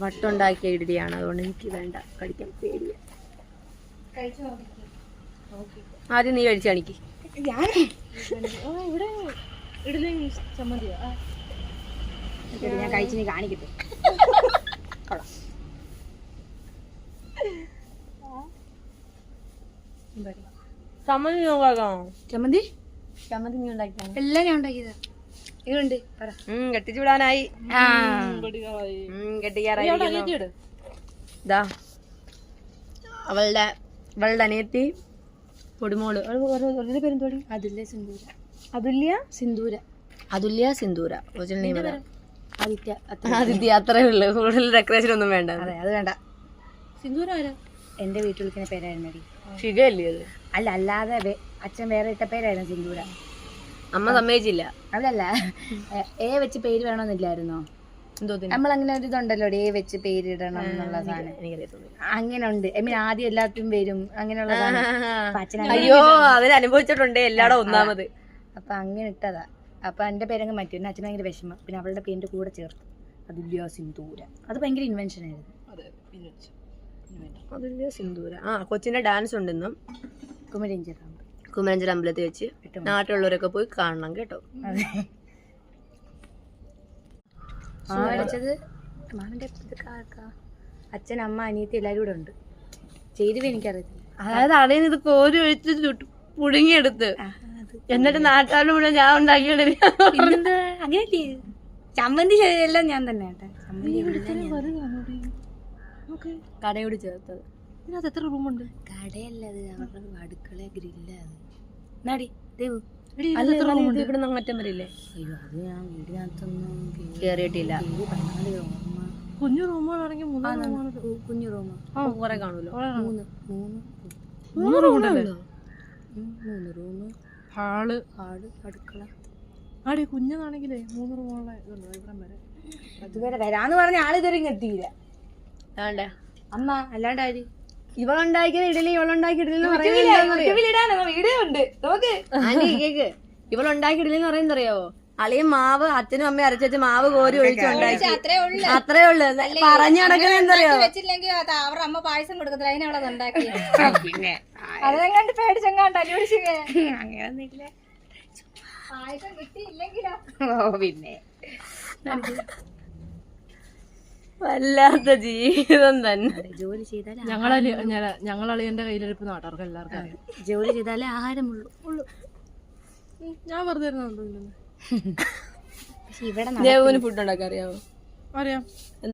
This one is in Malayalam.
വട്ടുണ്ടാക്കിയ ഇഡ്ഡലിയാണ്, അതുകൊണ്ട് എനിക്ക് വേണ്ട, കഴിക്കാൻ പേടിയ. ആദ്യം നീ കഴിച്ചു കാണിക്ക്. ഇവിടെ ഇഡ്ഡലി ചമ്മന്തിയോ? ഞാൻ കഴിച്ച് നീ കാണിക്കട്ടെ. ചമ്മന്തി നോക്കാം. ചമ്മന്തി ചമ്മന്തി നീ ഉണ്ടാക്കിയാണ്? എല്ലാം ഞാൻ ഉണ്ടാക്കിയതാ. ഇതുണ്ട് പറ. കെട്ടിച്ചു വിടാനായി. കെട്ടിക്കാറായി. ഇതാ അവളുടെ അനിയത്തി പൊടിമോള്. അവളുടെ പേരെന്തോടി? അതുല്യ സിന്ദൂര. അതുല്യ സിന്ദൂര. അതുല്യ സിന്ദൂര. ആദിത്യ. ആദിത്യ. അത്രേ ഉള്ളു, കൂടുതൽ ഡെക്കറേഷൻ ഒന്നും വേണ്ട. അതെ, അത് വേണ്ട. സിന്ദൂര ആരാ? എന്റെ വീട്ടിൽ വിളിക്കുന്ന പേരായിരുന്നടി. ശിഖയല്ലേ അത്? അല്ല, അല്ലാതെ അച്ഛൻ വേറെ ഇട്ട പേരായിരുന്നു സിന്ദൂര. അമ്മ സമ്മതിച്ചില്ല. അല്ലല്ല, എ വെച്ച് പേര് വേണമെന്നില്ലായിരുന്നോ? എന്തോ നമ്മളങ്ങനെ ഒരു ഇതുണ്ടല്ലോ, എ വെച്ച് പേരിടണം എന്നുള്ള സാധനം. അങ്ങനെ ഉണ്ട്. ഐ മീൻ ആദ്യം എല്ലാത്തിനും വരും അങ്ങനെയുള്ള സാധനം. അയ്യോ, അതിന് അനുഭവിച്ചിട്ടുണ്ട് എല്ലാടും ഒന്നാമത്. അപ്പൊ അങ്ങനെ ഇട്ടതാ. അപ്പൊ എന്റെ പേരങ്ങ് മാറ്റി. പിന്നെ അച്ഛൻ ഭയങ്കര വിഷമം. പിന്നെ അവളുടെ പേരിന്റെ കൂടെ ചേർത്തു അതുല്യ സിന്ദൂര. അത് ഭയങ്കര ഇൻവെൻഷൻ ആയിരുന്നു. അതുല്യ സിന്ദൂര. കൊച്ചിന്റെ ഡാൻസ് ഉണ്ട് ഇന്നും കുമരഞ്ചിറ അമ്പലത്തിൽ വെച്ച്. നാട്ടിലുള്ളവരൊക്കെ പോയി കാണണം കേട്ടോ. മാമടിച്ചത് മാമിന്റെ അച്ഛൻ, അമ്മ, അനിയത്തി എല്ലാരും കൂടെ ഉണ്ട്. ചെയ്തവ എനിക്കറിയത്തില്ല. അതായത് അടയിൽ ഇത് കോരി ഒഴിച്ച് പുഴുങ്ങിയെടുത്ത് എന്നിട്ട് നാട്ടുകാരുടെ മുഴുവൻ ഞാൻ ഉണ്ടാക്കിയത്. അങ്ങനെയല്ലേ ചമ്മന്തി എല്ലാം ഞാൻ തന്നെ കേട്ടെ. കടയോട് ചേർത്തത്. ഇതിനകത്ത് എത്ര റൂമുണ്ട്? കടയല്ല അത്, അവരുടെ അടുക്കള ഗ്രില്ല. നാടി ദേവു ഇവിടെ അങ്ങറ്റം വരില്ലേ? അയ്യോ, അത് ഞാൻ വീടിനകത്തൊന്നും കേറിയിട്ടില്ല. കുഞ്ഞു റൂമുകളാണെങ്കിൽ കുഞ്ഞു റൂം കുറെ കാണുമല്ലോ. മൂന്ന് റൂമുണ്ടല്ലേ? 3 റൂം, ഹാള്, അടുക്കള. ആടി കുഞ്ഞതാണെങ്കിലേ 3 റൂമുള്ള ഇതുണ്ട് ഇവിടം വരെ. അതുവരെ വരാന്ന് പറഞ്ഞ ആള് ഇതുവരെ എത്തിയില്ല. വേണ്ടേ അമ്മ അല്ലാണ്ട് ആര്? ഇവളുണ്ടാക്കിയത് ഇഡലി, ഇവളുണ്ടാക്കിയ ഇഡലി വീഡിയോ ഉണ്ട് നോക്ക്. കേക്ക്. ഇവളുണ്ടാക്കിയ ഇഡലി എന്ന് പറയുന്നത് അറിയാവോ? അളിയും മാവ് അച്ഛനും അമ്മയും അരച്ചു വെച്ച് മാവ് കോരി ഒഴിച്ചുണ്ടാക്കി. അത്രേ ഉള്ളു. പറഞ്ഞു നടക്കുന്നത് എന്തറിയോ? വെച്ചില്ലെങ്കിൽ അവരുടെ അമ്മ പായസം കൊടുക്കത്തില്ല, അതിനവളത് ഉണ്ടാക്കി. പിന്നെ അതെങ്ങാണ്ട് പേടിച്ചെങ്ങാണ്ട് അങ്ങനെയൊന്നുമില്ല. പായസം കിട്ടിയില്ലെങ്കിലോ? ഓ പിന്നെ വല്ലാത്ത ജീവിതം തന്നെ. ജോലി ചെയ്താൽ ഞങ്ങളളിയന്റെ കയ്യിലിരിപ്പ് നാട്ടുകാർക്ക് എല്ലാവർക്കും അറിയാം. ജോലി ചെയ്താലേ ആഹാരമുള്ളൂ. ഞാൻ വെറുതെ ഇരുന്നുണ്ടോ? ഇവിടെ ദേവുവിന് ഫുഡ് ഉണ്ടാക്കാൻ അറിയാമോ? അറിയാം.